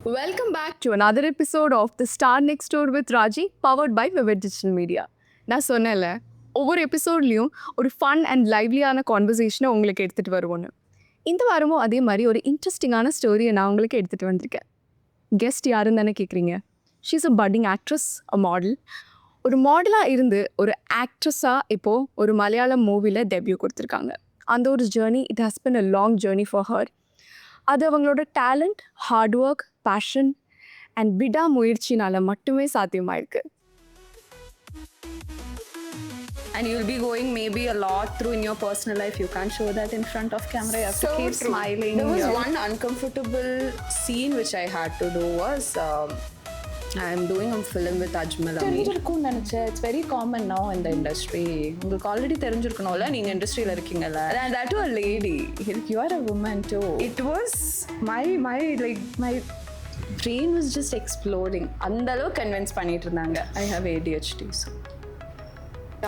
Welcome back to another episode of The Star Next Door with Raji, powered by Vivid Digital Media. நான் சொன்னேன்ல, ஒவ்வொரு எபிசோட்லேயும் ஒரு fun and லைவ்லியான கான்வர்சேஷனை உங்களுக்கு எடுத்துகிட்டு வருவோன்னு. இந்த வாரமும் அதே மாதிரி ஒரு இன்ட்ரெஸ்டிங்கான ஸ்டோரியை நான் உங்களுக்கு எடுத்துகிட்டு வந்திருக்கேன். கெஸ்ட் யாருன்னு தானே கேட்குறீங்க? She's a budding actress, a model. ஒரு மாடலாக இருந்து ஒரு ஆக்ட்ரஸாக இப்போது ஒரு மலையாளம் மூவியில் டெபியூ கொடுத்துருக்காங்க. அந்த ஒரு journey, it has been a long journey for her. அது அவங்களோட talent, hard work, passion and விடாமுயற்சினால மட்டுமே சாத்தியமாயிருக்கு. And you'll be going maybe a lot through in your personal life. You can't show that in front of camera. You have to keep smiling. There was one uncomfortable scene which I had to do was I'm doing a film with Ajmal. It's very common now in the industry. உங்களுக்கு already தெரிஞ்சிருக்கணும்ல, நீங்க இண்டஸ்ட்ரியில இருக்கீங்கல்ல. And that to a lady. You are a woman too. It was my brain was just exploding. அந்த அளவு convince பண்ணிட்டு இருந்தாங்க. I have ADHD. So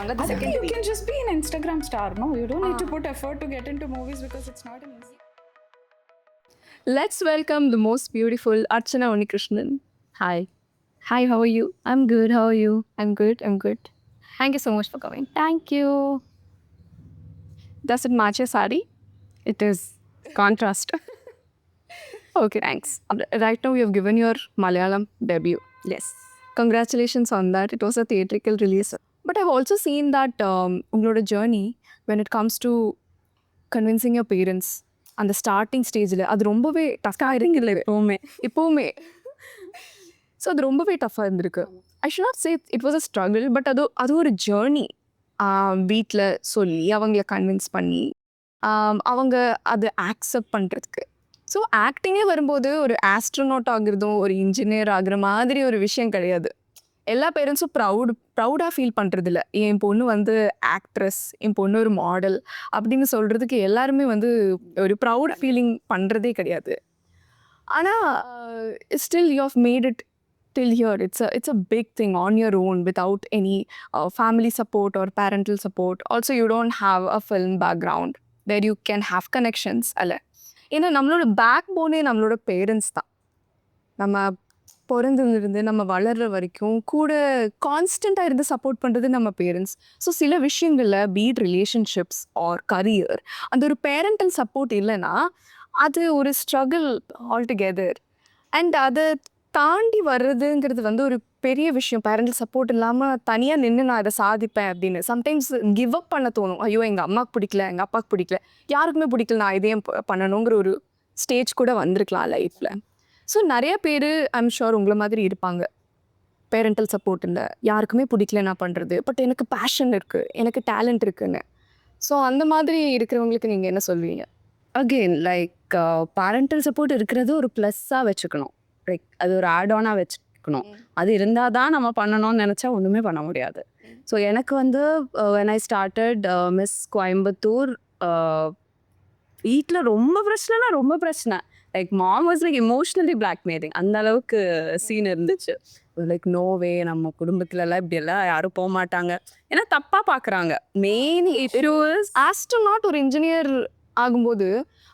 I think you can just be an Instagram star, no? You don't need to put effort to get into movies because it's not an easy. Let's welcome the most beautiful Archana Unnikrishnan. Hi. Hi, how are you? I'm good. How are you? I'm good. Thank you so much for coming. Thank you. Does it match your sari? It is contrast. Okay, thanks. Right now, you have given your Malayalam debut. Yes. Congratulations on that. It was a theatrical release. But I've also seen that உங்களோட journey when it comes to convincing your parents அந்த starting ஸ்டேஜில் அது ரொம்பவே டஃப்பாக இருங்கில்ல இப்போவுமே so அது ரொம்பவே டஃப்பாக இருந்திருக்கு. I should not say it was a struggle, but அது ஒரு ஜேர்னி. வீட்டில் சொல்லி அவங்கள கன்வின்ஸ் பண்ணி அவங்க அதை ஆக்செப்ட் பண்ணுறதுக்கு. ஸோ ஆக்டிங்கே வரும்போது ஒரு ஆஸ்ட்ரோனாட் ஆகுறதும் ஒரு இன்ஜினியர் ஆகுற மாதிரி ஒரு விஷயம் கிடையாது. எல்லா பேரண்ட்ஸும் ப்ரௌடாக ஃபீல் பண்ணுறதில்ல. என் பொண்ணு வந்து ஆக்ட்ரஸ், என் பொண்ணு ஒரு மாடல் அப்படின்னு சொல்கிறதுக்கு எல்லாருமே வந்து ஒரு ப்ரௌட் ஃபீலிங் பண்ணுறதே கிடையாது. ஆனால் still you have made it till here. It's a big thing on your own without any family support or parental support. Also, you don't have a film background where you can have connections. அல்ல, ஏன்னா நம்மளோட back போனே நம்மளோட parents தான். நம்ம பிறந்ததுலேருந்து நம்ம வளர்கிற வரைக்கும் கூட கான்ஸ்டண்ட்டாக இருந்து சப்போர்ட் பண்ணுறது நம்ம பேரண்ட்ஸ். ஸோ சில விஷயங்களில் பீட் ரிலேஷன்ஷிப்ஸ் ஆர் கரியர், அந்த ஒரு பேரண்டல் சப்போர்ட் இல்லைன்னா அது ஒரு ஸ்ட்ரகிள் ஆல்டுகெதர். அண்ட் அதை தாண்டி வர்றதுங்கிறது வந்து ஒரு பெரிய விஷயம். பேரண்டல் சப்போர்ட் இல்லாமல் தனியாக நின்று நான் அதை சாதிப்பேன் அப்படின்னு சம்டைம்ஸ் கிவ் அப் பண்ண தோணும். ஐயோ, எங்கள் அம்மாவுக்கு பிடிக்கல, எங்கள் அப்பாவுக்கு பிடிக்கல, யாருக்குமே பிடிக்கல, நான் இதையும் பண்ணணுங்கிற ஒரு ஸ்டேஜ் கூட வந்திருக்கலாம் லைஃப்பில். ஸோ நிறைய பேர் ஐம் ஷோர் உங்களை மாதிரி இருப்பாங்க. பேரண்டல் சப்போர்ட் இல்லை, யாருக்குமே பிடிக்கல நான் பண்ணுறது, பட் எனக்கு பேஷன் இருக்குது, எனக்கு டேலண்ட் இருக்குன்னு. ஸோ அந்த மாதிரி இருக்கிறவங்களுக்கு நீங்கள் என்ன சொல்லுவீங்க? அகெயின் லைக் பேரண்டல் சப்போர்ட் இருக்கிறது ஒரு ப்ளஸ்ஸாக வச்சுக்கணும். லைக் அது ஒரு ஆட்-ஆனாக வச்சுக்கணும். அது இருந்தால் தான் நம்ம பண்ணணும்னு நினச்சா ஒன்றுமே பண்ண முடியாது. ஸோ எனக்கு வந்து when I started miss Coimbatore, வீட்டில் ரொம்ப பிரச்சனை. Like mom was like emotionally blackmailing. அந்த அளவுக்கு சீன் இருந்துச்சு. லைக் நோவே, நம்ம குடும்பத்துலலாம் இப்படியெல்லாம் யாரும் போக மாட்டாங்க, ஏன்னா தப்பாக பார்க்குறாங்க. மெயின் இட் வாஸ் ஆஸ்ட்ரோனாட் ஒரு இன்ஜினியர் ஆகும்போது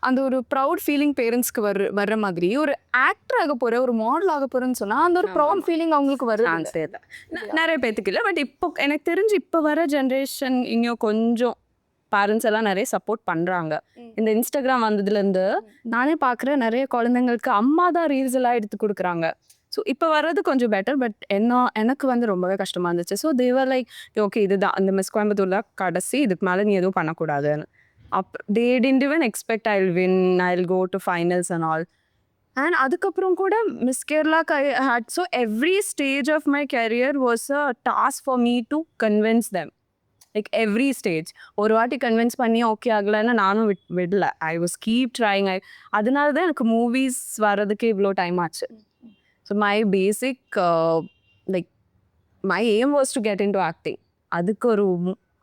அந்த ஒரு ப்ரௌட் ஃபீலிங் பேரண்ட்ஸ்க்கு வர்ற மாதிரி ஒரு ஆக்டர் ஆக போகிற, ஒரு மாடல் ஆக போகிறேன்னு சொன்னால் அந்த ஒரு ப்ரௌட் ஃபீலிங் அவங்களுக்கு வருது. நிறைய பேத்துக்கு இல்லை, பட் இப்போ எனக்கு தெரிஞ்சு இப்போ வர ஜென்ரேஷன் இன்னும் கொஞ்சம் பேரண்ட்ஸ் எல்லாம் நிறைய சப்போர்ட் பண்ணுறாங்க. இந்த இன்ஸ்டாகிராம் வந்ததுலேருந்து நானே பார்க்குறேன், நிறைய குழந்தைங்களுக்கு அம்மா தான் ரீல்ஸ் எல்லாம் எடுத்து கொடுக்குறாங்க. ஸோ இப்போ வர்றது கொஞ்சம் பெட்டர், பட் எனக்கு வந்து ரொம்பவே கஷ்டமாக இருந்துச்சு. ஸோ தேவர் லைக் ஓகே, இதுதான் அந்த மிஸ் கோயம்புத்தூரில் கடைசி, இதுக்கு மேலே நீ எதுவும் பண்ணக்கூடாதுன்னு. they didn't even expect I'll win, I'll go to finals and all. And அதுக்கப்புறம் கூட மிஸ் கேரளாக்கு I had, so every stage of my career was a task for me to convince them. Like every stage ஒரு வாட்டி convince பண்ணி okay ஆகலைன்னா நானும் விடல. I was keep trying. அதனால தான் எனக்கு மூவிஸ் வர்றதுக்கு இவ்வளோ டைம் ஆச்சு. So my basic like my aim was to get into acting. அதுக்கு ஒரு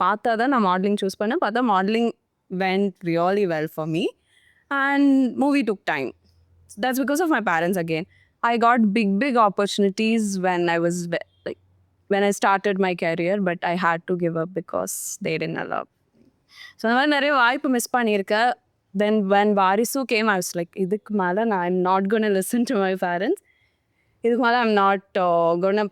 பார்த்தா தான் நான் மாடலிங் சூஸ் பண்ணேன். பார்த்தா modelling went really well for me, and movie took time. That's because of my parents again. I got big opportunities when I was like when I started my career, but I had to give up because they didn't allow. So நான் நிறைய வாய்ப்பு miss பண்ணியிருக்கேன். then when Varisu came, I was like, இதுக்கு மேலே I'm not going to listen to my parents. இதுக்கு மேலே I'm not going to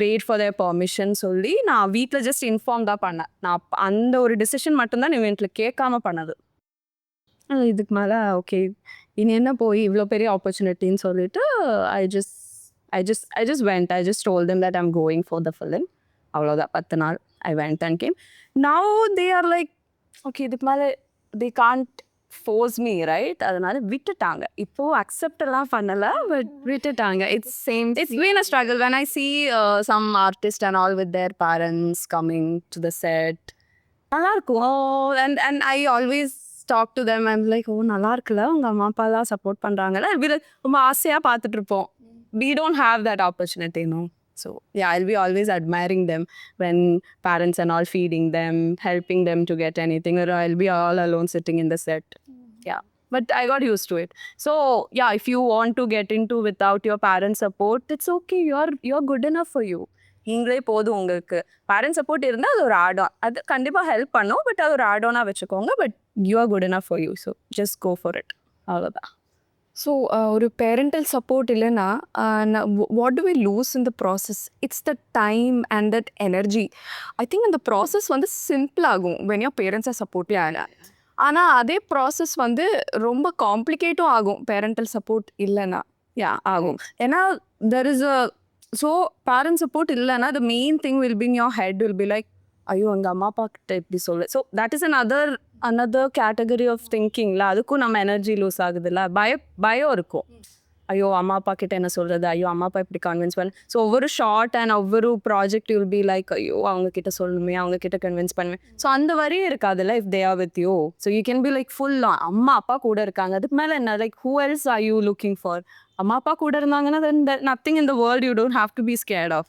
wait for their permission சொல்லி நான் வீட்டில் ஜஸ்ட் இன்ஃபார்ம் தான் பண்ணேன். நான் அந்த ஒரு டிசிஷன் மட்டும்தான் நீ வீட்டில் கேட்காம பண்ணது. இதுக்கு மேலே ஓகே இனி என்ன போய் இவ்வளோ பெரிய ஆப்பர்ச்சுனிட்டின்னு சொல்லிட்டு I just went. I just told them that I'm going for the film. அவ்வளோதான் 10 நாள். I went and came. Now they are like, okay, இதுக்கு மேலே they can't force me, right? அதனால விட்டுட்டாங்க. இப்போ அக்செப்ட் எல்லாம் பண்ணல, பட் விட்டுட்டாங்க. It's been a struggle when I see some artists and all with their parents coming to the set. நல்லா இருக்கும். And I always talk to them. I'm like, oh நல்லா இருக்குல்ல உங்க அம்மா அப்பா எல்லாம் சப்போர்ட் பண்றாங்கல்ல. ரொம்ப ஆசையா பார்த்துட்டு இருப்போம். We don't have that opportunity, no. So yeah, I'll be always admiring them when parents and all feeding them, helping them to get anything, or I'll be all alone sitting in the set. Yeah, but I got used to it. So yeah, if you want to get into without your parents' support, it's okay. You're good enough for you. நீங்களே போதும் உங்களுக்கு. Parent support இருந்தால் அது ஒரு add on, அது கண்டிப்பாக help பண்ணும், but அது ஒரு ஆட் ஆனாக வச்சுக்கோங்க. But you are good enough for you, so just go for it. அவ்வளோதான். ஸோ ஒரு பேரண்டல் சப்போர்ட் இல்லைன்னா what do we lose in the process? It's the time and that energy. I think அந்த process வந்து simple ஆகும் when your பேரண்ட்ஸை சப்போர்ட்டே ஆகல. ஆனால் அதே ப்ராசஸ் வந்து ரொம்ப காம்ப்ளிகேட்டும் ஆகும் பேரண்டல் சப்போர்ட் இல்லைன்னா. ஆகும். ஏன்னா there is so parent support இல்லைன்னா the main thing will be in your head will be like, ஐயோ எங்கள் அம்மா அப்பா கிட்ட இப்படி சொல்ல. So that is another category of thinkingல. அதுக்கும் நம்ம எனர்ஜி லூஸ் ஆகுதுல்ல, பயம் இருக்கும். ஐயோ அம்மா அப்பா கிட்ட என்ன சொல்கிறது, ஐயோ அம்மா அப்பா இப்படி கன்வின்ஸ் பண்ண. ஸோ ஒவ்வொரு ஷார்ட் அண்ட் ஒவ்வொரு ப்ராஜெக்ட் வில் பி லைக், ஐயோ அவங்க கிட்ட சொல்லணுமே, அவங்க கிட்ட கன்வின்ஸ் பண்ணுவேன். ஸோ அந்த வரையும் இருக்காதுல்ல if they are with you. So you can be like full அம்மா அப்பா கூட இருக்காங்க, அதுக்கு மேலே என்ன, like who else are you looking for? அம்மா அப்பா கூட இருந்தாங்கன்னா then nothing in the world you don't have to be scared of.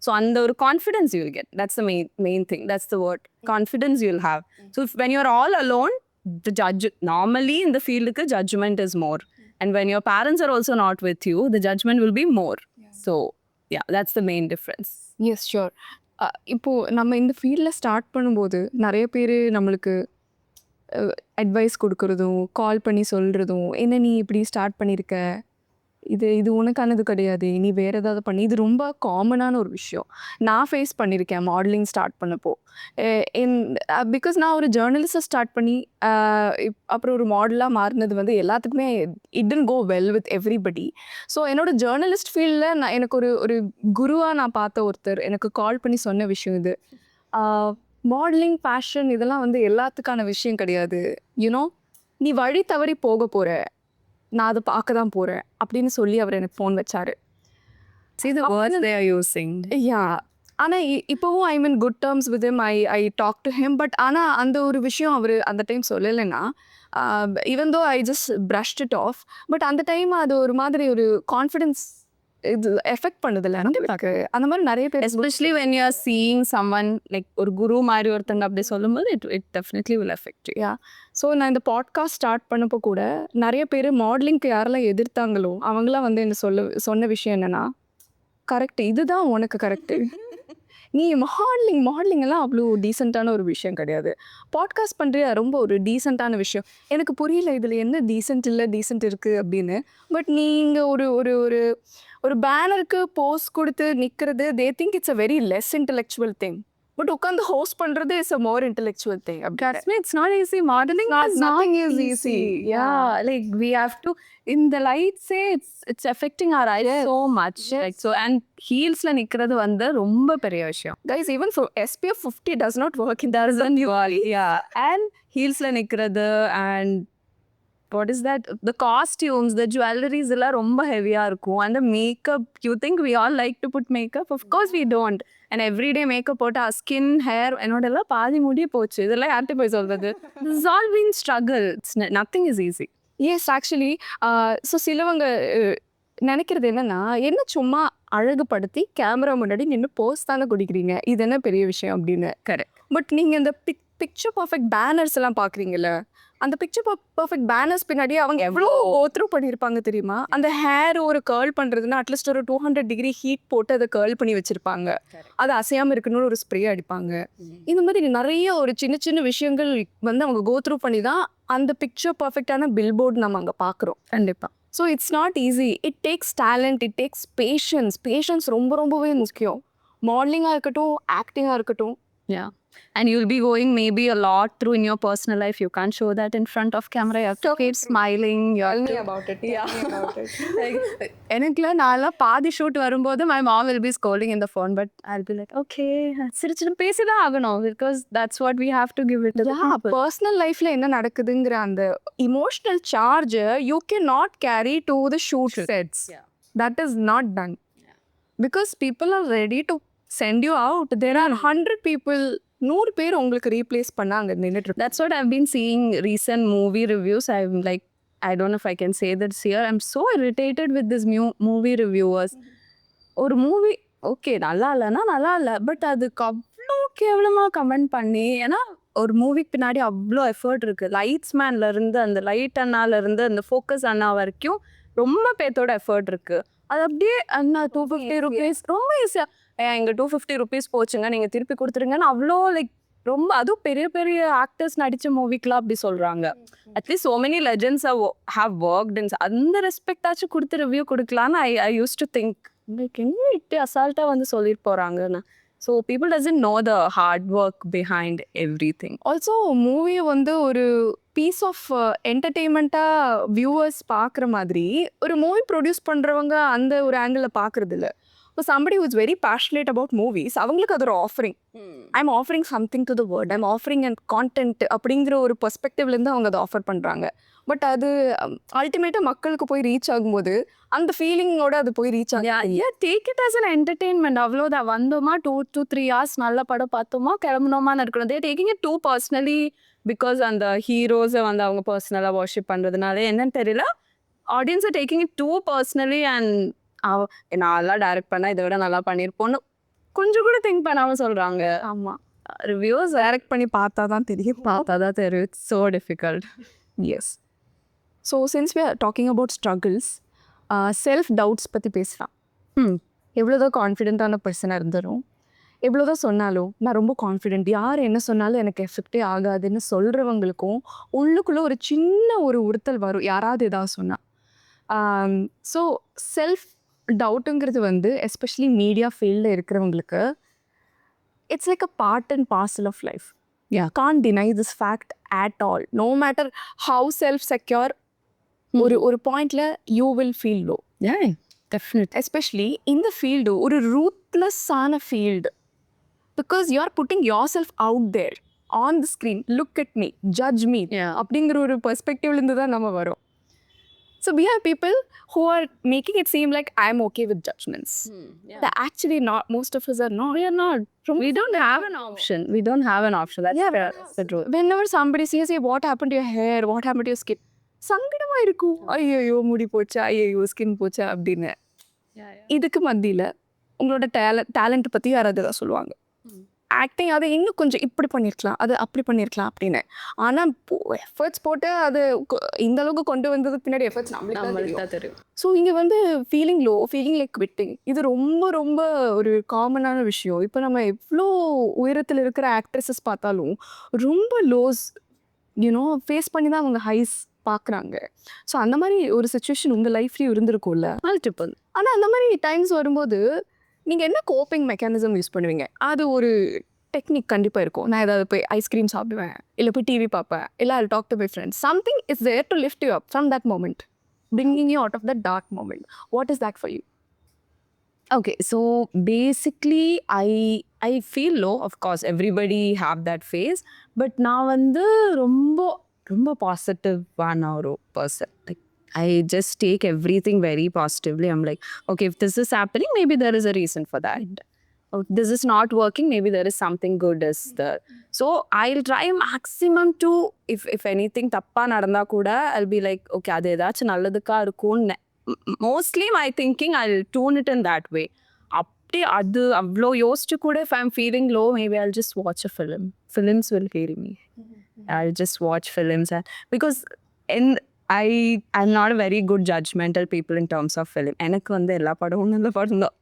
So அந்த ஒரு confidence you will get. That's the main thing. That's the word. Confidence you will have. So when you're all alone, the judge normally in the field judgment is more. And when your parents are also not with you, the judgment will be more. So yeah, that's the main difference. Yes sure. இப்போது நம்ம இந்த ஃபீல்டில் start பண்ணும்போது நிறைய பேர் நம்மளுக்கு advice கொடுக்குறதும் கால் பண்ணி சொல்கிறதும், என்ன நீ இப்படி ஸ்டார்ட் பண்ணியிருக்க, இது உனக்கானது கிடையாது, நீ வேறு ஏதாவது பண்ணி, இது ரொம்ப காமனான ஒரு விஷயம். நான் ஃபேஸ் பண்ணியிருக்கேன் மாடலிங் ஸ்டார்ட் பண்ணப்போ. பிகாஸ் நான் ஒரு ஜேர்னலிஸ்ட்டை ஸ்டார்ட் பண்ணி அப்புறம் ஒரு மாடலாக மாறினது வந்து எல்லாத்துக்குமே it didn't go well with everybody. So என்னோடய ஜேர்னலிஸ்ட் ஃபீல்டில் நான் எனக்கு ஒரு குருவாக நான் பார்த்த ஒருத்தர் எனக்கு கால் பண்ணி சொன்ன விஷயம் இது. மாடலிங் பேஷன் இதெல்லாம் வந்து எல்லாத்துக்கான விஷயம் கிடையாது, யூனோ நீ வழி தவறி போக போகிற, நான் அதை பார்க்க தான் போகிறேன் அப்படின்னு சொல்லி அவர் எனக்கு ஃபோன் வச்சார். See the words they are using. ஆனால் இப்போவும் I mean good terms with him. I talk to him. But ஆனால் அந்த ஒரு விஷயம் அவர் அந்த டைம் சொல்லலைன்னா, even though I just brushed it of, but அந்த டைம் அது ஒரு மாதிரி ஒரு கான்ஃபிடென்ஸ் இது எஃபெக்ட் பண்ணுதில்ல நம்மளுக்கு. அந்த மாதிரி நிறைய பேர், especially when you are seeing someone like ஒரு குரு மாதிரி ஒருத்தங்க அப்படி சொல்லும்போது it definitely will affect you. So நான் இந்த பாட்காஸ்ட் ஸ்டார்ட் பண்ணப்போ கூட நிறைய பேர் மாடலிங்க்கு யாரெல்லாம் எதிர்த்தாங்களோ அவங்களாம் வந்து என்ன சொன்ன விஷயம் என்னென்னா, கரெக்டு, இதுதான் உனக்கு கரெக்டு, நீ மாடலிங் எல்லாம் அவ்வளோ டீசெண்டான ஒரு விஷயம் கிடையாது, பாட்காஸ்ட் பண்ணுறியா ரொம்ப ஒரு டீசெண்டான விஷயம். எனக்கு புரியல இதில் என்ன டீசென்ட் இல்லை டீசென்ட் இருக்குது அப்படின்னு. பட் நீங்கள் ஒரு பேனருக்கு போஸ்ட் கொடுத்து நிற்கிறது, they think it's a very less intellectual thing. But உட்காந்து ஹோஸ்ட் பண்ணுறது is a more intellectual thing. It's not easy. Modeling nothing is easy. Like we have to, in the light say it's affecting our eyes so much. Like so, and heelsல நிக்கிறது வந்து ரொம்ப பெரிய விஷயம். Guys, even for SPF 50 does not work in that. And heelsல நிக்கிறது and what is that, the costumes, the jewelries எல்லாம் ரொம்ப ஹெவியா இருக்கும். and the makeup, you think we all like to put makeup? Of course we don't. and everyday makeup போட்டா skin, hair என்னோட எல்லாம் பாதி முடிய போச்சு. இதெல்லாம் யார்கிட்ட போய் சொல்றது? This is all been struggle. Nothing is easy. Yes, actually. So சிலவங்க நினைக்கிறது என்னன்னா, என்ன சும்மா அழகுபடுத்தி கேமரா முன்னாடி நின்று போஸ்ட் தானே குடிக்கிறீங்க, இது என்ன பெரிய விஷயம் அப்படின்னு. கரெக்ட். பட் நீங்கள் இந்த பிக்சர் பர்ஃபெக்ட் பேனர்ஸ் எல்லாம் பார்க்குறீங்கல்ல, அந்த பிக்சர் பர்ஃபெக்ட் பேனர்ஸ் பின்னாடி அவங்க எவ்வளோ கோத்ரூ பண்ணியிருப்பாங்க தெரியுமா? அந்த ஹேர் ஒரு கேர்ள் பண்ணுறதுன்னா அட்லீஸ்ட் ஒரு 200 ஹீட் போட்டு அதை கேர்ள் பண்ணி வச்சிருப்பாங்க. அது அசையாமல் இருக்கணும்னு ஒரு ஸ்ப்ரே அடிப்பாங்க. இந்த மாதிரி நிறைய ஒரு சின்ன சின்ன விஷயங்கள் வந்து அவங்க கோத்ரூ பண்ணி தான் அந்த பிக்சர் பர்ஃபெக்டான பில்போர்ட் நம்ம அங்கே பார்க்குறோம். கண்டிப்பாக. So it's not easy. It takes talent, it takes patience ரொம்பவே முக்கியம். மாடலிங்காக இருக்கட்டும், ஆக்டிங்காக இருக்கட்டும். Yeah. And you'll be going maybe a lot through in your personal life. You can't show that in front of camera. You have to keep smiling. You have to... about it. எனக்குலாம் நான்லாம் பாதி shoot வரும்போது my mom will be scolding in the phone, but I'll be like, okay, சிரிச்சு பேசிதான் ஆகணும், because that's what we have to give it to the people. Personal லைஃப்ல என்ன நடக்குதுங்கிற அந்த emotional charge you can not carry to the shoot sets. That is not done because people are ready to send you out. There are 100 people, 100 பேர் உங்களுக்கு replace பண்ணாங்க நின்னுட்டு. That's what I've been seeing recent movie reviews. I'm like, I don't know if I can say this here. I'm so irritated with this movie reviewers. ஒரு movie okay நல்லா இல்லைன்னா நல்லா இல்லை, but அதுக்கு அவ்வளோ கேவலமாக கமெண்ட் பண்ணி, ஏன்னா ஒரு மூவிக்கு பின்னாடி அவ்வளோ எஃபர்ட் இருக்குது. லைட்ஸ் மேன்லேருந்து அந்த லைட் அண்ணாலேருந்து அந்த ஃபோக்கஸ் அண்ணா வரைக்கும் ரொம்ப பேர்த்தோட எஃபர்ட் இருக்குது. அது அப்படியே அண்ணா 250 rupees ரொம்ப ஈஸியாக எங்க 250 rupees போச்சுங்க, நீங்கள் திருப்பி கொடுத்துருங்கன்னு அவ்வளோ லைக் ரொம்ப, அதுவும் பெரிய பெரிய ஆக்டர்ஸ் நடித்த மூவிக்கெலாம் அப்படி சொல்கிறாங்க. At least so many legends have worked in அந்த ரெஸ்பெக்டாச்சும் கொடுத்து ரிவ்யூ கொடுக்கலான்னு ஐ யூஸ் டு திங்க். லைக் எங்கே இட்டு அசால்ட்டாக வந்து சொல்லிட்டு போகிறாங்கன்னு. So people doesn't know the hard work behind every thing. Also மூவியை வந்து ஒரு பீஸ் ஆஃப் என்டர்டெயின்மெண்ட்டாக வியூவர்ஸ் பார்க்குற மாதிரி ஒரு மூவி ப்ரொடியூஸ் பண்ணுறவங்க அந்த ஒரு ஆங்கிளில் பார்க்குறது இல்லை. இப்போ somebody who is very passionate about movies, அவங்களுக்கு அது ஒரு offering. I'm offering something to the world, I'm offering and content அப்படிங்கிற ஒரு பெர்ஸ்பெக்டிவ்லேருந்து அவங்க அதை ஆஃபர் பண்ணுறாங்க. பட் அது அல்டிமேட்டாக மக்களுக்கு போய் ரீச் ஆகும்போது அந்த ஃபீலிங்கோட அது போய் ரீச் ஆகும். Take it as an entertainment, அவ்வளோதான். வந்தோமா 2-3 hours நல்ல படம் பார்த்தோமா கிளம்புனோமான்னு இருக்கணும். They taking it too personally, because அந்த ஹீரோஸை வந்து அவங்க பர்சனலாக வர்ஷிப் பண்ணுறதுனால என்னன்னு தெரியல, ஆடியன்ஸை taking it too personally and நான்லாம் டைரக்ட் பண்ணால் இதை விட நல்லா பண்ணியிருப்போன்னு கொஞ்சம் கூட திங்க் பண்ணாமல் சொல்கிறாங்க. ஆமாம், ரிவ்யூஸ் டைரக்ட் பண்ணி பார்த்தா தான் தெரியும். It's so difficult. Yes. So since we are talking about struggles, self doubts பற்றி பேசலாம். எவ்வளோதான் கான்ஃபிடென்ட்டான பர்சனாக இருந்தாலும், எவ்வளோதான் சொன்னாலும் நான் ரொம்ப கான்ஃபிடென்ட், யார் என்ன சொன்னாலும் எனக்கு எஃபெக்டே ஆகாதுன்னு சொல்கிறவங்களுக்கும் உள்ளுக்குள்ளே ஒரு சின்ன ஒரு உறுத்தல் வரும் யாராவது ஏதாவது சொன்னால். ஸோ செல்ஃப் டவுட்டுங்கிறது வந்து எஸ்பெஷலி மீடியா ஃபீல்டில் இருக்கிறவங்களுக்கு it's like a part and parcel of life. can't deny this fact at all. No matter how self-secure, ஒரு பாயிண்ட்ல you will feel low. Yeah, definitely. Especially in the field, ஒரு ruthless-ஆன field. Because you are putting yourself out there on the screen. Look at me, judge me. அப்படிங்கிற ஒரு பெர்ஸ்பெக்டிவ்லேருந்து தான் நம்ம வரோம். So we have people who are making it seem like I'm okay with judgments. They're actually not. Most of us are not. We are not. We don't have an option. That's fair. That's the truth. Whenever somebody says, hey, what happened to your hair? What happened to your skin? சங்கடமாக இருக்கும். ஐயோ முடி போச்சா, ஐயோ skin போச்சா அப்படின்னு. இதுக்கு மத்தியில் உங்களோட டேலண்ட் பற்றி யாராவது தான் சொல்லுவாங்க. ஆக்டிங் அதை இன்னும் கொஞ்சம் இப்படி பண்ணியிருக்கலாம், அது அப்படி பண்ணியிருக்கலாம் அப்படின்னு. ஆனால் எஃபர்ட்ஸ் போட்டு அது இந்த அளவுக்கு கொண்டு வந்ததுக்கு பின்னாடி எஃபர்ட்ஸ் நம்மளுக்கு தான் தெரியும். ஸோ இங்கே வந்து feeling low, feeling like quitting, இது ரொம்ப ரொம்ப ஒரு காமனான விஷயம். இப்போ நம்ம எவ்வளோ உயரத்தில் இருக்கிற ஆக்ட்ரஸஸ் பார்த்தாலும் ரொம்ப லோஸ் ஃபேஸ் பண்ணி தான் அவங்க ஹைஸ் பார்க்குறாங்க. ஸோ அந்த மாதிரி ஒரு சுச்சுவேஷன் உங்கள் லைஃப்லேயும் இருந்திருக்கும்ல, மல்டிபிள். ஆனால் அந்த மாதிரி டைம்ஸ் வரும்போது நீங்கள் என்ன கோப்பிங் மெக்கானிசம் யூஸ் பண்ணுவீங்க? அது ஒரு டெக்னிக் கண்டிப்பாக இருக்கும். நான் ஏதாவது போய் ஐஸ்கிரீம் சாப்பிடுவேன், இல்லை போய் டிவி பார்ப்பேன், இல்லை I talk to my friends. Something is there to lift you up from that moment, bringing you out of that dark moment. What is that for you? Okay, so basically I feel low. Of course, everybody have that phase. But நான் வந்து ரொம்ப பாசிட்டிவான ஒரு person. Like I just take everything very positively. I'm like, okay, if this is happening, maybe there is a reason for that. Oh, this is not working, maybe there is something good is there. So I'll try maximum to, if anything தப்பா நடந்தா கூட I'll be like, okay, அது ஏதாச்சும் நல்லதுக்கா இருக்கும்னு. Mostly my thinking, I'll tune it in that way. அப்படி அது அவ்வளோ யோசிச்சு கூட if I'm feeling low, maybe I'll just watch a film. Films will heal me. I'll just watch films because in I'm not a very good judgmental people in terms of film. எனக்கு வந்து எல்லா படமும் நல்ல படம் தான்.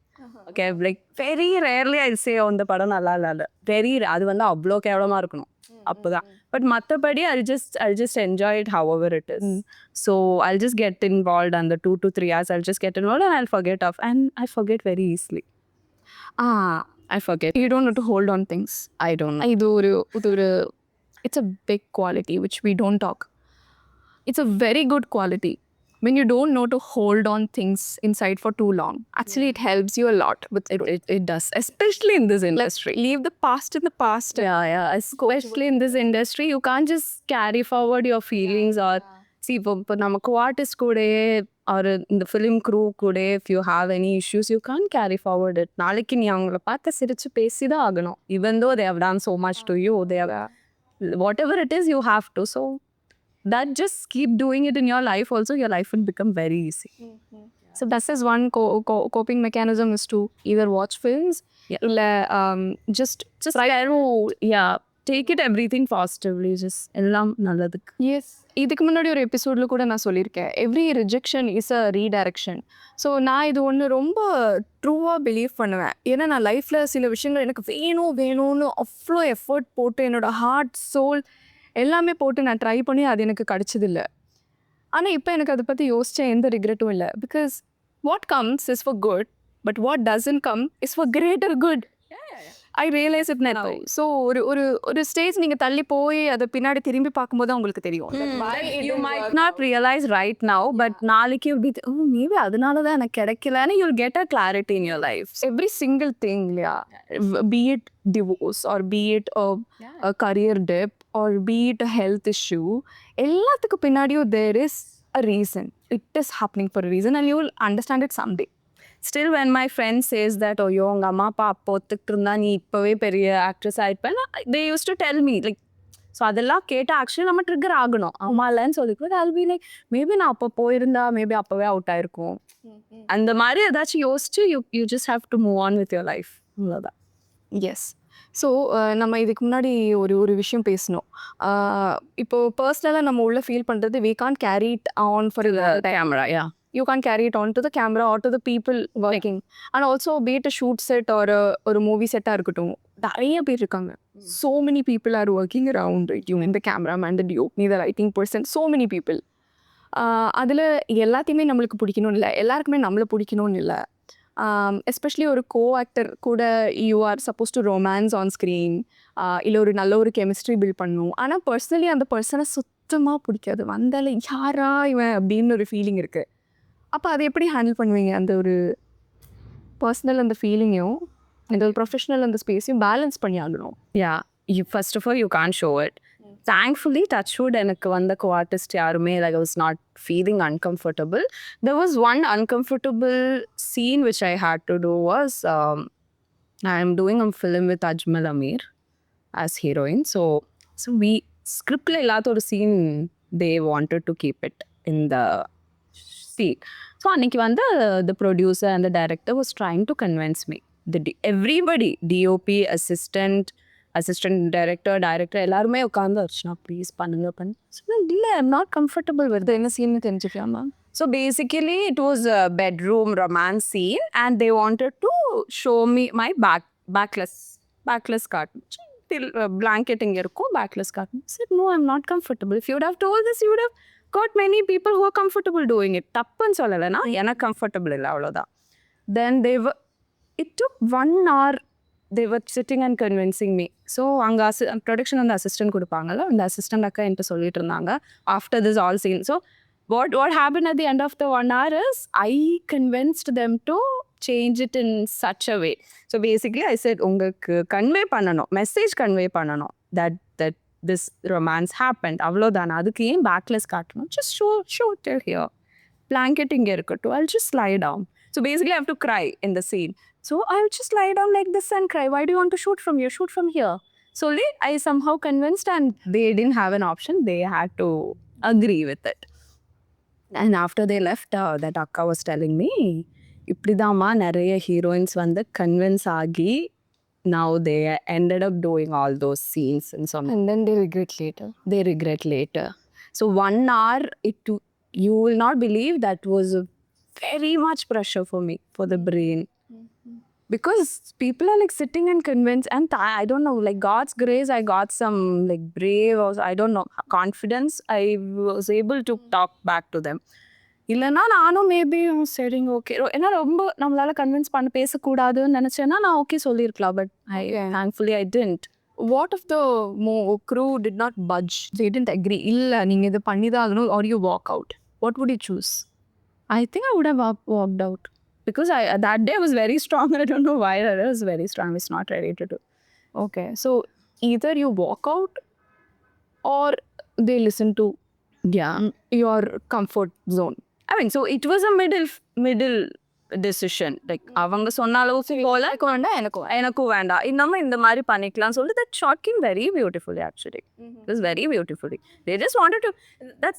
Okay, like very rarely I'll say அந்த படம் நல்லா இல்ல. Very அது வந்து அவ்வளோ கேவலமா இருக்கணும். அப்போதான். But மற்றபடி I'll just enjoy it however it is. So I'll just get involved and the 2 to 3 hours I'll just get involved and I'll forget off. And I forget very easily. I forget. You don't know to hold on things. I don't know. It's a big quality which we don't talk. It's a very good quality. When you don't know to hold on things inside for too long, actually it helps you a lot. But It does, especially in this industry. leave the past in the past. Yeah. Especially in this industry, you can't just carry forward your feelings or see, இப்போ நமக்கு artist கூட or இந்த film crew கூட if you have any issues, you can't carry forward it. நாளைக்கு நீ அவங்கள பார்த்து சிரிச்சு பேசி தான் ஆகணும். Even though they have done so much to you, they have whatever it is, you have to. So that just keep doing it in your life also, your life will become very easy. So that is one coping mechanism is to either watch films, just try to take it everything positively, just எல்லாம் நல்லதுக்கு. yes. இதுக்கு முன்னாடி ஒரு எபிசோடில் கூட நான் சொல்லியிருக்கேன், every rejection is a redirection. So நான் இது ஒன்று ரொம்ப ட்ரூவாக பிலீவ் பண்ணுவேன். ஏன்னா நான் லைஃப்பில் சில விஷயங்கள் எனக்கு வேணும்னு அவ்வளோ எஃபர்ட் போட்டு என்னோட ஹார்ட் சோல் எல்லாமே போட்டு நான் ட்ரை பண்ணி அது எனக்கு கிடச்சதில்ல. ஆனால் இப்போ எனக்கு அதை பற்றி யோசித்த எந்த ரிக்ரெட்டும் இல்லை. Because what comes is for good, but what doesn't come is for greater good. I realise it now. So ஒரு ஸ்டேஜ் நீங்கள் தள்ளி போய் அதை பின்னாடி திரும்பி பார்க்கும்போது தான் உங்களுக்கு தெரியும். You might not realize right now, but நாளைக்கு you'll be maybe அதனால தான் எனக்கு கிடைக்கலன்னு you'll get a clarity in your life. Every single thing, be it divorce or be it a career dip or be it a health issue, எல்லாத்துக்கு பின்னாடியும் there is a reason. It is happening for a reason and you will understand it someday. Still when my friend says that ஐயோ உங்கள் அம்மா அப்பா அப்போ ஒத்துக்கிட்டு இருந்தா நீ இப்போவே பெரிய actress ஆகிருப்பேன், they used to tell me like, so அதெல்லாம் கேட்டால் ஆக்சுவலி நம்ம ட்ரிகர் ஆகணும். அம்மா இல்லைன்னு சொல்லிட்டு I'll be like, மேபி நான் அப்போ போயிருந்தா மேபி அப்போவே அவுட் ஆயிருக்கும். அந்த மாதிரி ஏதாச்சும் யோசிச்சு you just have to move on with your life. அவ்வளோதான். எஸ். ஸோ நம்ம இதுக்கு முன்னாடி ஒரு விஷயம் பேசணும். இப்போ பர்சனலாக நம்ம உள்ள ஃபீல் பண்ணுறது we can't carry it on for the Camera, yeah. You can't carry it on to the camera or to the people working. And also be it a shoot set or a movie set இருக்கட்டும், நிறைய பேர் இருக்காங்க. So many people are working around it. You mean the cameraman, the DOP, the lighting person, so many people. அதில் எல்லாத்தையுமே நம்மளுக்கு பிடிக்கணும்னு இல்லை, எல்லாருக்குமே நம்மளை பிடிக்கணும்னு இல்லை. எஸ்பெஷலி ஒரு ஆக்டர் கூட you are suppose to romance on screen, இல்லை ஒரு நல்ல ஒரு கெமிஸ்ட்ரி பில்ட் பண்ணணும். ஆனால் பர்சனலி அந்த பர்சனை சுத்தமாக பிடிக்காது, வந்தால யாரா இவன் அப்படின்னு ஒரு ஃபீலிங் இருக்குது. அப்போ அதை எப்படி ஹேண்டில் பண்ணுவீங்க? அந்த ஒரு பர்சனல் அந்த ஃபீலிங்கையும் இந்த ஒரு ப்ரொஃபஷனல் அந்த ஸ்பேஸையும் பேலன்ஸ் பண்ணி ஆகணும். Yeah, first of all you can't show it. Thankfully, touchwood, எனக்கு வந்த co-artist யாருமே like I was not feeling uncomfortable. There was one uncomfortable scene which I had to do was I'm doing a film with Ajmal Amir as heroine. So we scriptல இல்லாத ஒரு scene they wanted to keep it in the scene. So அன்னைக்கு வந்து the producer and the director was trying to convince me. Everybody, DOP, assistant director எல்லாருமே உட்காந்து Archana please பண்ணுங்க இல்லை I'm not comfortable with என்ன scene தெரிஞ்சுக்கலாமா? So basically it was a bedroom romance scene and they wanted to show me my backless carton. Till blanket இங்க இருக்கும், backless carton. I said no, I'm not comfortable. If you would have told this, you would have got many people who are comfortable doing it. தப்புன்னு சொல்லலைன்னா எனக்கு comfortable இல்லை, அவ்வளோதான். Then it took 1 hour they were sitting and convincing me. So அங்கே production வந்து assistant கொடுப்பாங்கல்ல, அந்த assistant அக்கா என்கிட்ட சொல்லிட்டு இருந்தாங்க after this all scene. So what happened at the end of the 1 hour is I convinced them to change it in such a way. So basically I said உங்களுக்கு convey பண்ணணும், message convey பண்ணணும் that this romance happened, அவ்வளோதானே, அதுக்கு ஏன் backless காட்டணும், just show till here, blanket இங்கே இருக்கட்டும், I'll just lie down. So basically I have to cry in the scene. So I'll just lie down like this and cry. Why do you want to shoot from here? Shoot from here. So I somehow convinced and they didn't have an option. They had to agree with it. And after they left, that akka was telling me, இப்படிதாம்மா நிறைய heroines வந்து convince ஆகி now they ended up doing all those scenes and some And then they regret later. they regret later. So 1 hour, you will not believe that was a very much pressure for me, for the brain. Because people are like sitting and convinced, and I don't know, like God's grace, I got some like brave, or I don't know, confidence. I was able to talk back to them. இல்லைன்னா நானும் maybe சரிங்க okay, ஏன்னா ரொம்ப நம்மளால convince பண்ண பேசக்கூடாதுன்னு நினச்சேன்னா நான் ஓகே சொல்லியிருக்கலாம். But thankfully I didn't. What if the crew did not budge? They didn't agree. இல்ல நீங்க இது பண்ணிதான் ஆகணும், or you walk out. What would you choose? I think I would have walked out. Because that day I was very strong. I don't know why I was very strong. I was not ready to do. Okay, so either you walk out or they listen to your comfort zone. I mean, so it was a middle decision. Like அவங்க சொன்னாலும் போல எனக்கும் வேண்டாம், இன்னமும் இந்த மாதிரி பண்ணிக்கலாம் சொல்லிட்டு that shot came very beautifully actually. It was very beautifully. They just wanted to,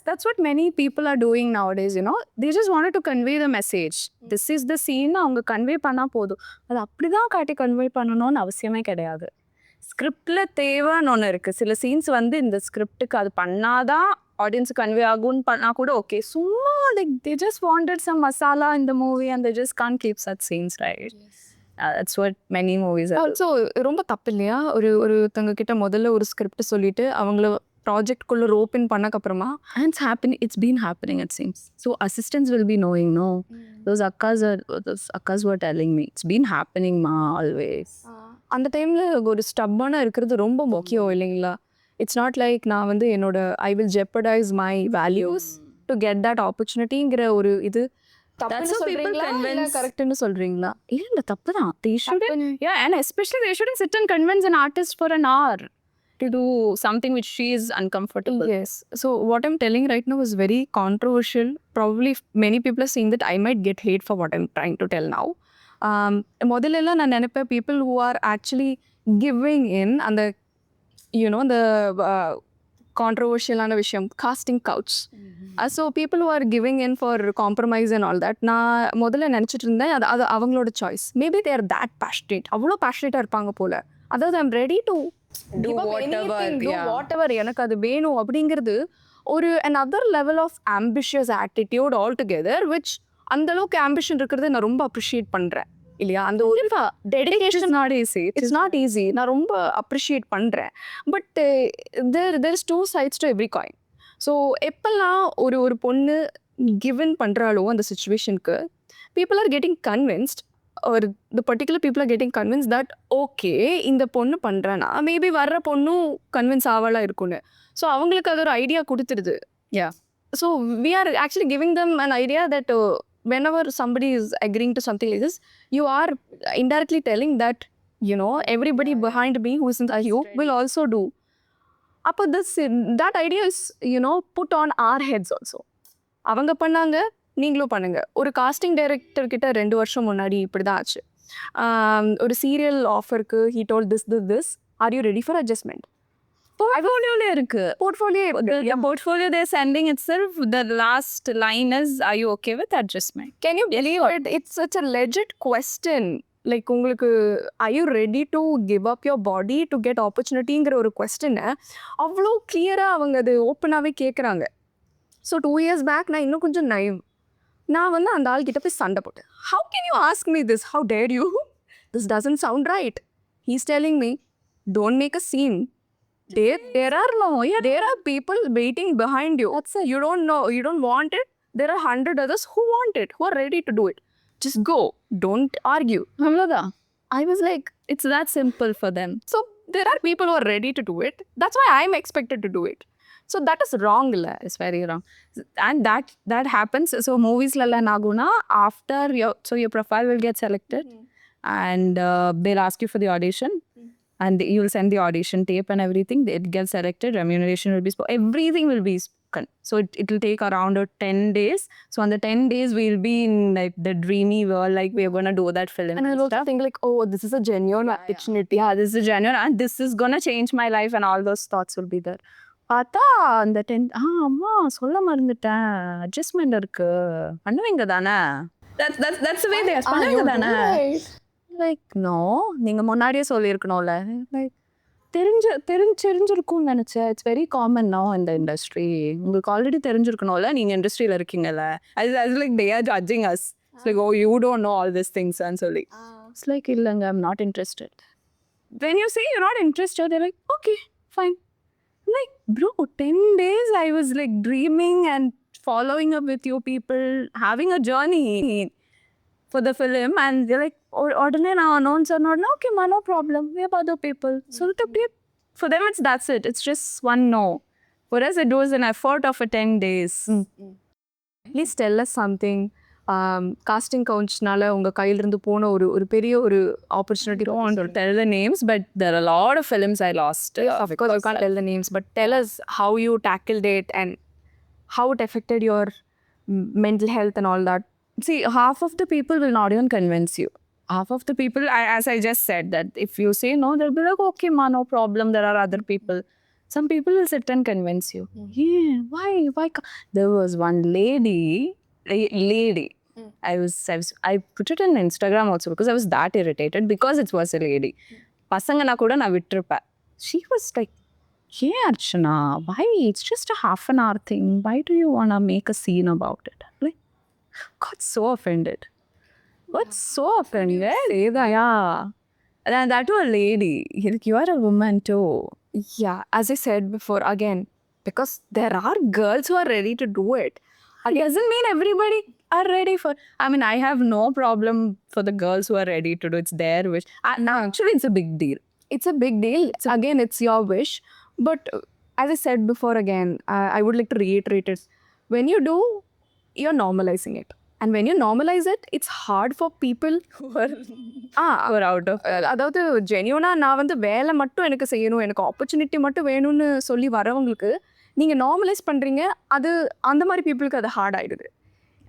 that's what many people are doing nowadays, you know. They just wanted to convey the message. This is the scene, அவங்க convey பண்ணா போதும். அது அப்படிதான் காட்டி convey பண்ணணும்னு அவசியமே கிடையாது. ஸ்கிரிப்டில் தேவைன்னு ஒன்று இருக்குது. சில சீன்ஸ் வந்து இந்த ஸ்கிரிப்டுக்கு அது பண்ணாதான் ஆடியன்ஸு கன்வே ஆகும்னு பண்ணால் கூட ஓகே. சும்மா like they just wanted some masala இந்த movie and they just can't keep such scenes, right? That's what many movies. Also ரொம்ப தப்பு இல்லையா? ஒருத்தங்க கிட்ட முதல்ல ஒரு ஸ்கிரிப்ட் சொல்லிட்டு அவங்கள ப்ராஜெக்ட்குள்ளே rope in பண்ணக்கப்புறமா and it's been happening, it seems. So assistants will be knowing, no? Those akkas were telling me it's been happening ma always. அந்த டைமில் ஒரு ஸ்டப்பான இருக்கிறது ரொம்ப முக்கியம் இல்லைங்களா? இட்ஸ் நாட் லைக் நான் வந்து என்னோட I will jeopardize my values to get that ஆப்பர்ச்சுனிட்டிங்கிற ஒரு இது கரெக்ட்னு சொல்றீங்களா? இல்ல தப்பு தான். They shouldn't, yeah, and especially they shouldn't sit and convince an artist for an hour to do something which she is uncomfortable. Yes. So what I'm telling right now is very controversial. Probably many people are saying that I might get hate for what I'm trying to tell now. முதல்லலாம் நான் நினைப்பேன் people who are actually giving in அந்த the கான்ட்ரவர்ஷியலான விஷயம் casting couch. So people who are giving in for compromise and all that, நான் முதல்ல நினச்சிட்டு இருந்தேன் அது அவங்களோட choice. Maybe they are that passionate, அவ்வளோ பேஷனேட்டாக இருப்பாங்க போல. அதாவது I'm ready to do whatever எனக்கு அது வேணும் அப்படிங்கிறது ஒரு another level of ambitious attitude altogether, which அந்த அளவுக்கு ஆம்பிஷன் இருக்கிறத நான் ரொம்ப அப்ரிஷியேட் பண்ணுறேன் இல்லையா? அந்த ஒரு dedication not easy, it's not easy. நான் ரொம்ப அப்ரிஷியேட் பண்ணுறேன். But there is two sides to every coin. So எப்பெல்லாம் ஒரு பொண்ணு கிவன் பண்ணுறாலோ அந்த சுச்சுவேஷனுக்கு பீப்புள் ஆர் கெட்டிங் கன்வின்ஸ்ட், ஒரு the particular people are getting convince that okay இந்த பொண்ணு பண்ணுறேன்னா மேபி வர்ற பொண்ணும் கன்வின்ஸ் ஆவலாக இருக்குன்னு. ஸோ அவங்களுக்கு அது ஒரு ஐடியா கொடுத்துருது. So we are actually giving them an idea that whenever somebody is agreeing to something like this, you are indirectly telling that, everybody behind me who is in you will also do. Appo that idea is, put on our heads also. அவங்க பண்ணாங்க, நீங்களும் பண்ணுங்க. ஒரு costing director கிட்ட 2 வருஷம் முன்னாடி இப்படி தான் ஆச்சு. ஒரு serial ஆஃபருக்கு he told this, are you ready for adjustment? Portfolio இருக்கு. The portfolio they're sending itself, the last line is, are you okay with adjustment? Can you believe it? It's such a legit question. Like உங்களுக்கு are you ready to give up your body to get opportunityங்கிற ஒரு கொஸ்டினை அவ்வளோ கிளியராக அவங்க அது ஓப்பனாகவே கேட்குறாங்க. So 2 years back நான் இன்னும் கொஞ்சம் நைவ். நான் வந்து அந்த ஆள்கிட்ட போய் சண்டை போட்டேன். How can you ask me this? How dare you? This doesn't sound right. He's telling me, don't make a scene. There are people waiting behind you. That's it. You don't know, you don't want it. There are 100 others who want it, who are ready to do it. Just go. Don't argue. I was like, it's that simple for them. So there are people who are ready to do it. That's why I'm expected to do it. So that is wrong. It's very wrong. And that happens. So movies lalla naguna after your profile will get selected and they'll ask you for the audition. And you'll send the audition tape and everything. It gets selected. Remuneration will be everything will be spoken. So it will take around 10 days. So on the 10 days, we'll be in like the dreamy world, like we're going to do that film. And I'll also think like, oh, this is a genuine opportunity. Yeah, this is a genuine, and this is going to change my life, and all those thoughts will be there. பார்த்தா அந்த அம்மா சொல்ல மறந்துட்டேன், adjustment இருக்கு, பண்ணுவீங்க தானே? That's the way they are. பண்ணுவீங்க தானே? லைக் நோ, நீங்கள் முன்னாடியே சொல்லியிருக்கணும்ல. லைக் தெரிஞ்சிருக்கும்னு நினச்சேன். இட்ஸ் வெரி காமன் நோ இந்த இண்டஸ்ட்ரி. உங்களுக்கு ஆல்ரெடி தெரிஞ்சிருக்கணும்ல, நீங்கள் இண்டஸ்ட்ரியில் இருக்கீங்கல்ல. அது like they are judging us. It's like oh you don't know all this திங்ஸ்ன்னு சொல்லி. இட்ஸ் லைக் இல்லைங்க, I'm not interested. When you say you're not interested, they're like, okay, fine. Like, bro, 10 days I was like dreaming and following up with you people, having a journey for the film, and they're like, ordinary now, announce or not, okay, ma, no problem. We have other people. So for them, that's it. It's just one no. For us, it was an effort of a 10 days. Please tell us something. Casting கவுன்ஸ்னால உங்கள் கையிலிருந்து போன ஒரு பெரிய ஒரு opportunity. I don't want to tell the names, but there are a lot of films I lost. Of course, you can't tell the names, but tell us how you tackled it and how it affected your mental health and all that. See, half of the people will not even convince you. Half of the people, as I just said, that if you say no, they'll be like, okay, ma, no problem, there are other people. Some people will sit and convince you. Yeah, why? There was one lady. I put it on Instagram also because I was that irritated because it was a lady. Pasanga na kuda na vittirpa. She was like, yeah, Archana, why? It's just a half an hour thing. Why do you want to make a scene about it? Like, got so offended. Say that, yeah. And that to a lady. You are a woman too. Yeah, as I said before, again, because there are girls who are ready to do it. It doesn't mean everybody are ready for. I mean, I have no problem for the girls who are ready to do. It's their wish. Now, actually, it's a big deal. It's a big deal. Again, it's your wish. But as I said before, again, I would like to reiterate it. When you do, you're normalizing it. And when you normalize it, it's hard for people who are out of. அதாவது ஜென்யூனாக நான் வந்து வேலை மட்டும் எனக்கு செய்யணும், எனக்கு opportunity மட்டும் வேணும்னு சொல்லி வரவங்களுக்கு நீங்கள் நார்மலைஸ் பண்ணுறீங்க. அது அந்த மாதிரி பீப்புளுக்கு அது ஹார்ட் ஆகிடுது.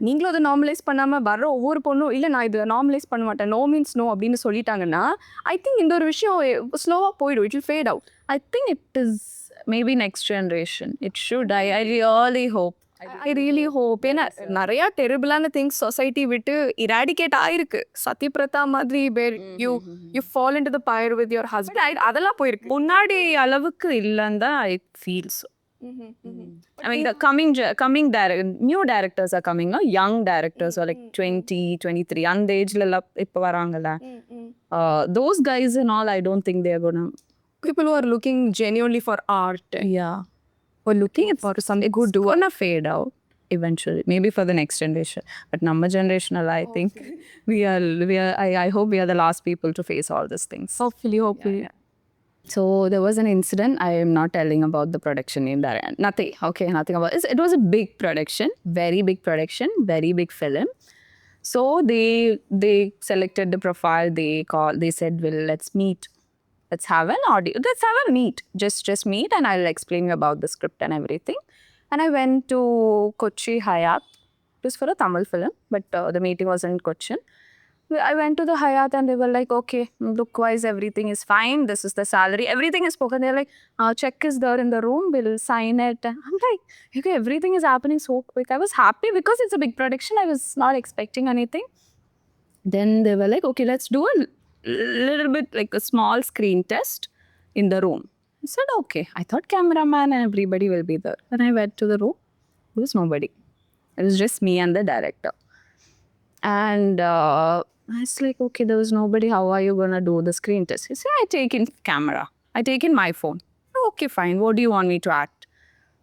நீங்களும் அதை நார்மலைஸ் பண்ணாமல் வர ஒவ்வொரு பொண்ணும் இல்லை நான் இதை நார்மலைஸ் பண்ண மாட்டேன், நோ மீன்ஸ் நோ அப்படின்னு சொல்லிட்டாங்கன்னா ஐ திங்க் இந்த ஒரு விஷயம் ஸ்லோவாக போயிடும். It will fat out. I think it is maybe next generation. It should. I really hope. I really hope. ஏன்னா நிறையா டெரிபிளான திங்ஸ் சொசைட்டி விட்டு இராடிகேட் ஆயிருக்கு. சத்யபிரதா மாதிரி you fall into the fire with your husband, அதெல்லாம் போயிருக்கு. முன்னாடி அளவுக்கு இல்லைன்னு தான் I feel so. I mean, the coming new directors are coming, no? Young directors are like 20, 23. அந்த ஏஜ்ல இப்போ வராங்கல்ல. Those guys and all, I don't think they're gonna. People who are looking genuinely for art. Yeah. Or looking for something good. It's gonna fade out eventually. Maybe for the next generation. But number generational, I think we are. I hope we are the last people to face all these things. Hopefully. Yeah. So there was an incident. I am not telling about the production in that. Nothing. Okay, nothing about it. It was a big production, very big production, very big film. So they selected the profile. They said, well, let's meet. Let's have an audio. Let's have a meet. Just meet, and I'll explain you about the script and everything. And I went to Kochi Hyatt. It was for a Tamil film, but the meeting was in Cochin. I went to the Hyatt and they were like, okay, look-wise, everything is fine. This is the salary. Everything is spoken. They're like, check is there in the room. We'll sign it. And I'm like, okay, everything is happening so quick. I was happy because it's a big production. I was not expecting anything. Then they were like, okay, let's do a little bit like a small screen test in the room. I said, okay. I thought cameraman and everybody will be there. When I went to the room, there was nobody. It was just me and the director. And I was like, okay, there was nobody. How are you going to do the screen test? He said, I take in camera. I take in my phone. Okay, fine. What do you want me to act?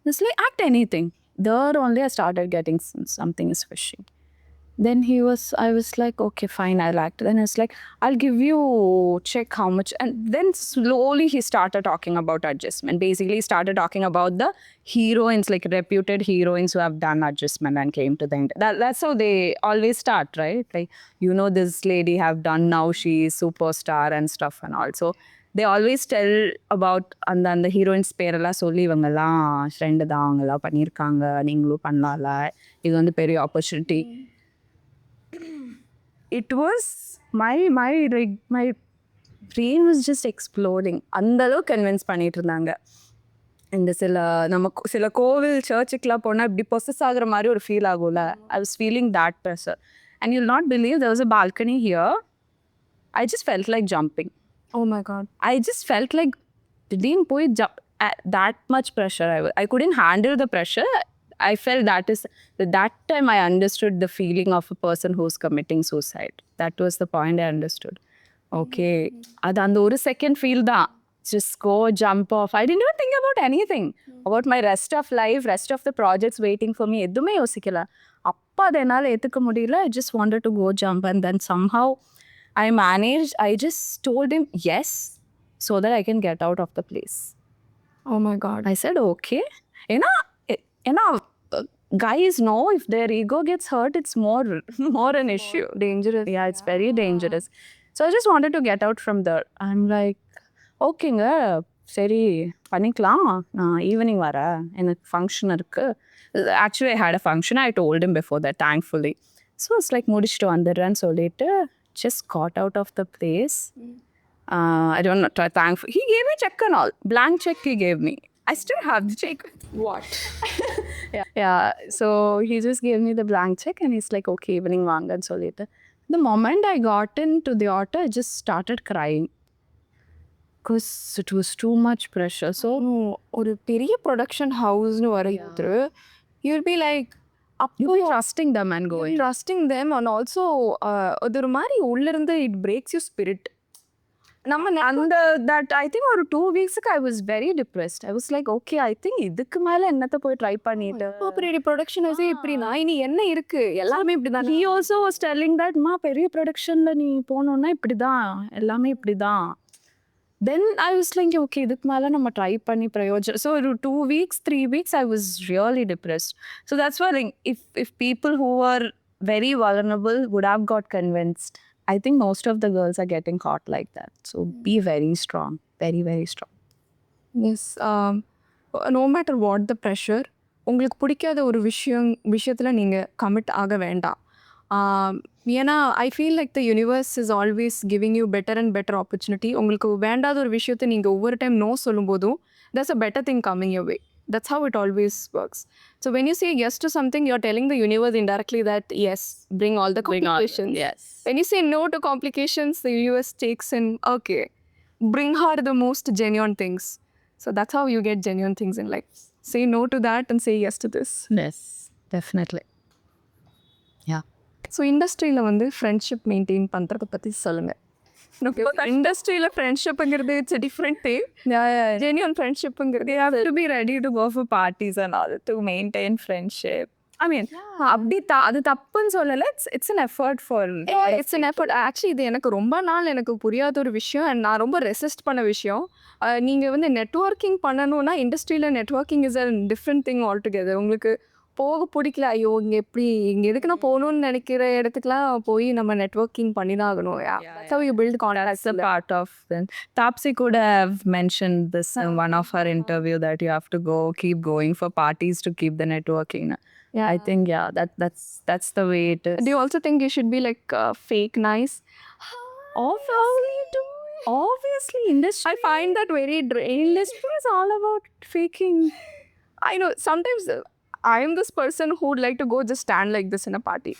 It's like, act anything. There only I started getting something is fishy. Then I was like, okay, fine, I'll act. Then I was like, I'll give you, check how much. And then slowly he started talking about adjustment. Basically, he started talking about the heroines, like reputed heroines who have done adjustment and came to the end. That's how they always start, right? Like, you know, this lady have done, now she is superstar and stuff and all. So they always tell about அந்த heroines பேரெல்லாம் சொல்லி இவங்கெல்லாம் friend தான், அவங்கெல்லாம் பண்ணியிருக்காங்க, நீங்களும் பண்ணலாம்ல, இது வந்து பெரிய opportunity. It was my brain was just exploding. அந்த அளவுக்கு கன்வின்ஸ் பண்ணிட்டு இருந்தாங்க. இந்த சில கோவில் சர்ச்சுக்கெலாம் போனால் இப்படி பொசஸ் ஆகுற மாதிரி ஒரு ஃபீல் ஆகும்ல. I was feeling that pressure. And you'll not believe there was a balcony here. I just felt like jumping. Oh my God. I just felt like didn't put that much pressure. I couldn't handle the pressure. I felt that time I understood the feeling of a person who's committing suicide. That was the point I understood. Okay, அது அந்த ஒரு second feel தான். Just go jump off. I didn't even think about anything. About my rest of life, rest of the projects waiting for me. எதுவுமே யோசிக்கல. அப்போ அதை என்னால் ஏற்றுக்க முடியல. I just wanted to go jump and then somehow I managed. I just told him yes so that I can get out of the place. Oh my God. I said okay. ஏன்னா guys know if their ego gets hurt, it's more an issue. Dangerous. Yeah, it's very dangerous. So I just wanted to get out from there. I'm like, ஓகேங்க சரி பண்ணிக்கலாம், நான் evening வரேன், எனக்கு function இருக்கு. Actually I hate a function. I told him before that, thankfully. So it's like முடிச்சுட்டு வந்துடுறேன்னு சொல்லிட்டு just got out of the place. I don't know, thankful. He gave me check and all. Blank check he gave me. I still have the check. What? Yeah, so he just gave me the blank check and he's like, okay, evening vaanganu solliட்டு. The moment I got into the auto, I just started crying because it was too much pressure. So ஒரு பெரிய production ஹவுஸ்னு வரும்போது you'll be like you're trusting them and going. trusting them and also அது ஒரு மாதிரி உள்ளிருந்து it breaks your spirit. நம்ம அந்த that I think ஒரு 2 weeksக்கு I was very depressed. I was like, okay, I think இதுக்கு மேல என்னத்த போய் ட்ரை பண்ணிட்டு பெரிய ப்ரொடக்ஷன் ஹவுஸே இப்படினா இனி என்ன இருக்கு, எல்லாமே இப்படிதான். He also was telling that மா பெரிய ப்ரொடக்ஷன்ல நீ போனோம்னா இப்படிதான், எல்லாமே இப்படிதான். Then I was like, okay, இதுக்கு மேல நம்ம ட்ரை பண்ணி பிரயோஜனம். So 2 weeks, 3 weeks, I was really depressed. So that's why like, if people who were very vulnerable would have got convinced, I think most of the girls are getting caught like that. So be very strong, very, very strong. Yes. No matter what the pressure, உங்களுக்கு பிடிக்காத ஒரு விஷயத்தில் நீங்கள் commit ஆக வேண்டாம். ஏன்னா I feel like the universe is always giving you better and better opportunity. உங்களுக்கு வேண்டாத ஒரு விஷயத்தை நீங்கள் ஒவ்வொரு டைம் நோ சொல்லும் போதும் there's a better thing coming your way. That's how it always works. So when you say yes to something, you're telling the universe indirectly that yes, bring all the complications. Yes. When you say no to complications, the universe takes in, okay, bring her the most genuine things. So that's how you get genuine things in life. Say no to that and say yes to this. Yes, definitely. Yeah. So இண்டஸ்ட்ரியில் வந்து friendship maintain பண்ணுறதை பற்றி சொல்லுங்கள். இண்டஸ்ட்ரியில் ஃப்ரெண்ட்ஷிப்புங்கிறது it's different thing. Genuine ஃப்ரெண்ட்ஷிப்புங்கிறது You have to be ready to go for parties and all to maintain friendship. I mean, அப்படி அது தப்புன்னு சொல்லலை. It's an effort for it's an effort. Actually இது எனக்கு ரொம்ப நாள் எனக்கு புரியாத ஒரு விஷயம் அண்ட் நான் ரொம்ப ரெசிஸ்ட் பண்ண விஷயம். நீங்கள் வந்து நெட்வொர்க்கிங் பண்ணணும்னா இண்டஸ்ட்ரியில் networking is a different thing all together. உங்களுக்கு போக பிடிக்கல, ஐயோ இங்கே எதுக்கு நான் போகணும்னு நினைக்கிற இடத்துக்குலாம் போய் நம்ம நெட்வொர்க்கிங் பண்ணி தான் ஆகணும். That's how you build contacts. That's a part of it. Tapsi could have mentioned this in one of her interview that you have to keep going for parties to keep the networking. Yeah. I think that's the way it is. Do you also think you should be like fake nice? Obviously, industry. I find that very Industry is all about faking. I know sometimes I am this person who would like to go just stand like this in a party.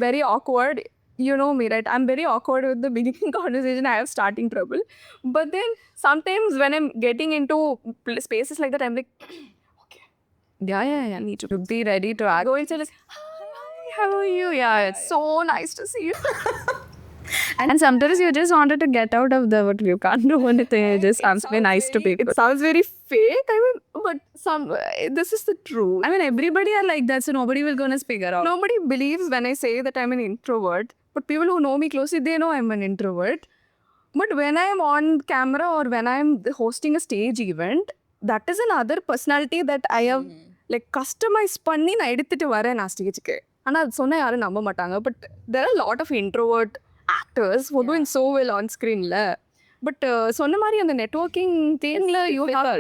Very awkward. You know me, right? I'm very awkward with the beginning conversation. I have starting trouble. But then sometimes when I'm getting into spaces like that, I'm like, okay. Yeah. Need to be ready to act. go and say, hi, how are you? Yeah, it's so nice to see you. And sometimes you just wanted to get out of what you can't do anything. It just sounds very nice to people. It sounds very fake. I mean, but this is the truth. I mean, everybody are like that, so nobody will gonna figure out. Nobody believes when I say that I'm an introvert. But people who know me closely, they know I'm an introvert. But when I'm on camera or when I'm hosting a stage event, that is another personality that I have like customized பண்ணி நான் எடுத்துட்டு வரேன் நான் ஸ்டேஜுக்கு. ஆனால் அது சொன்னால் யாரும் நம்ப மாட்டாங்க. But there are a lot of introvert actors who are doing so well on screen la. But சொன்ன மாதிரி அந்த networking thingல you have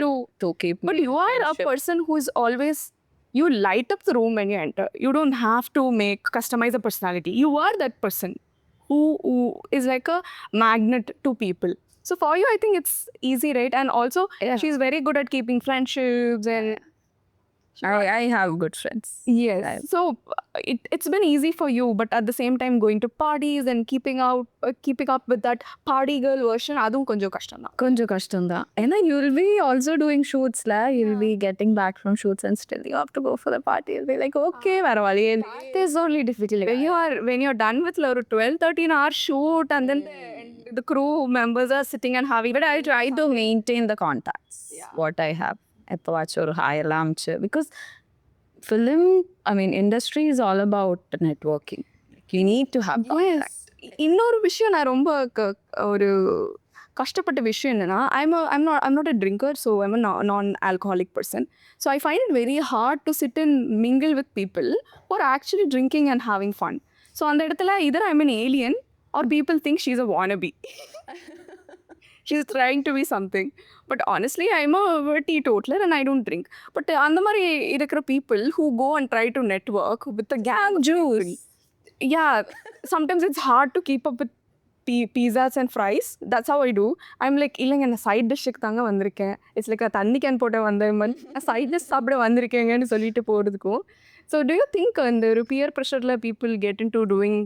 to keep. But you are a person who is always, you light up the room when you enter. You don't have to customize a personality. You are that person who is like a magnet to people. So for you, I think it's easy, right? And also she's very good at keeping friendships and I have good friends. Yes. So it's been easy for you, but at the same time going to parties and keeping up with that party girl version, அதுவும் கொஞ்சம் கஷ்டம் தான். கொஞ்சம் கஷ்டம் தான். And then you'll be also doing shoots la. You'll be getting back from shoots and still you have to go for the party. You'll be like, okay, வேற வழியே இல்ல. That is only difficult. When you're done with a 12-13 hour shoot and then the crew members are sitting and having. But I try to maintain the contacts. What I have. எப்பவாச்சும் ஒரு ஹாயெல்லாம் அமிச்சு. Because film, industry is all about networking. You need to have contact. இன்னொரு விஷயம் நான் ரொம்ப ஒரு கஷ்டப்பட்ட விஷயம் என்னன்னா I'm not a drinker, so I'm a non-alcoholic person. So I find it very hard to sit and mingle with people who are actually drinking and having fun. So அந்த இடத்துல either I'm an alien or people think she's a wannabe. She's trying to be something. But honestly, I'm a teetotaler and I don't drink. But அந்த மாதிரி இருக்கிற people who go and try to network with the gang juice. Yeah, sometimes it's hard to keep up with pizzas and fries. That's how I do. I'm like, இல்லைங்க நான் side டிஷ்ஷுக்கு தாங்க வந்திருக்கேன். It's like தண்ணி can போட்ட வந்தேன், நான் side dish சாப்பிட வந்திருக்கேங்கன்னு சொல்லிட்டு போகிறதுக்கும். So do you think இந்த ஒரு peer pressureல people get into doing...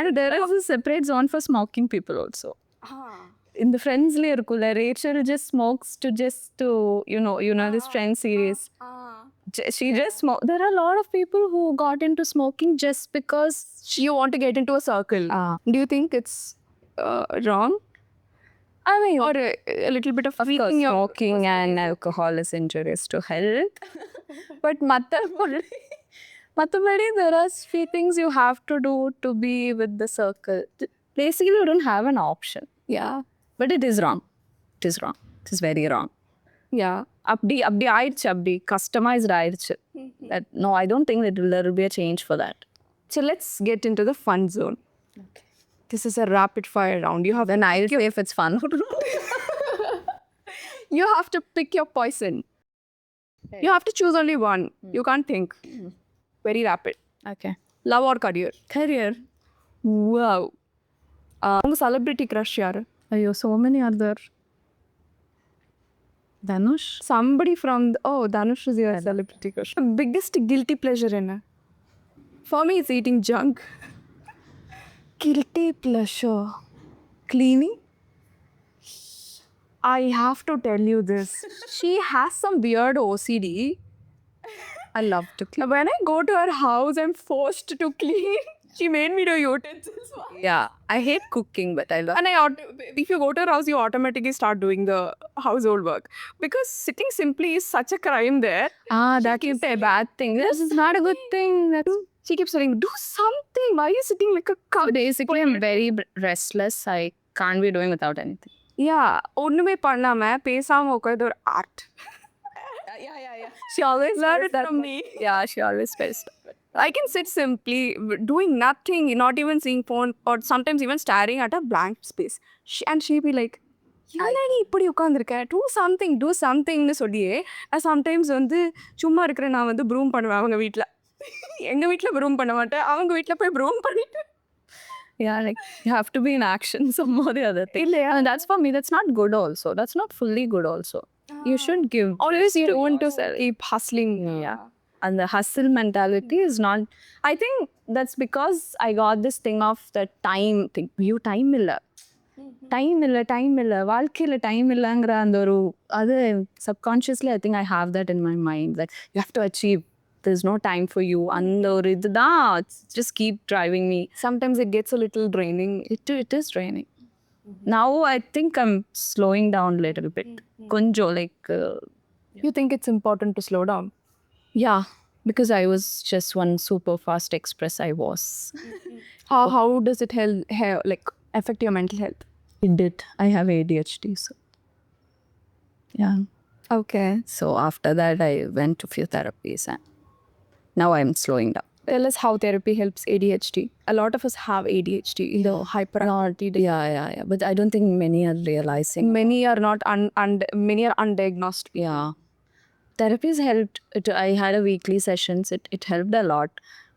And there is a separate zone for smoking people also. In the friendsலயே இருக்குல்ல, Rachel just smokes to this friend series. She just smokes. There are a lot of people who got into smoking just because you want to get into a circle. Do you think it's wrong? Or a little bit of course, smoking and alcohol is injurious to health. But mathemati, there are few things you have to do to be with the circle. Basically, you don't have an option. Yeah. But it is wrong. It is wrong. It is very wrong. Yeah. Abdi ஆயிடுச்சு, அப்படி customized ஆயிடுச்சு. No, I don't think that there will be a change for that. So let's get into the fun zone. Okay. This is a rapid fire round. You have Then I'll say if it's fun. You have to pick your poison. Okay. You have to choose only one. You can't think. Very rapid. Okay. Love or career? Career. Wow. உங்க celebrity crush யாரு? Ayyo, so many are there. Dhanush? Somebody from... Dhanush is your celebrity crush. Biggest guilty pleasure என்ன? For me, it's eating junk. Guilty pleasure. Cleaning? I have to tell you this. She has some weird OCD. I love to clean. When I go to her house, I'm forced to clean. She made me do utensils. Yeah, I hate cooking, but I love. And if you go to her house, you automatically start doing the household work. Because sitting simply is such a crime there. That is a bad thing. This is not a good thing. She keeps saying, do something. Why are you sitting like a cow? Basically, I'm very restless. I can't be doing without anything. Yeah. ஒண்ணுமே பண்ணாம பேசாம உட்கார்றது ஒரு art. Yeah. She always learned says it that from me. Yeah, she always says that. I can sit simply doing nothing, not even seeing phone, or sometimes even staring at a blank space. And she'll be like, என்னடி இப்படி உட்காந்துருக்க, do somethingன்னு சொல்லியே நான் sometimes வந்து சும்மா இருக்கிற நான் வந்து ப்ரூம் பண்ணுவேன் அவங்க வீட்டில். எங்கள் வீட்டில் ப்ரூம் பண்ண மாட்டேன், அவங்க வீட்டில் போய் ப்ரூம் பண்ணிட்டு. Yeah, like you have to be in action some or the other thing. And that's for me, that's not good also. That's not fully good also. You should give. Always you want to keep hustling. Yeah. And the hustle mentality is not... I think that's because I got this thing of the time thing. You time illa. Time illa. வாழ்க்கையில time இல்லங்கிற அந்த ஒரு அது subconsciously I think I have that in my mind that you have to achieve. There's no time for you. அந்த ஒரு இதுதான் just keep driving me. Sometimes it gets a little draining. It is draining. Now I think I'm slowing down a little bit. Konjo like... You think it's important to slow down? Yeah, because I was just one super fast express. I was. How does it affect your mental health? It did. I have ADHD, so yeah. Okay. So after that, I went to few therapies, and now I'm slowing down. Tell us how therapy helps ADHD. A lot of us have ADHD, the hyperactivity. Yeah. But I don't think many are realizing. Many are not many are undiagnosed. Yeah. Therapies helped. I had a weekly sessions. It helped a lot.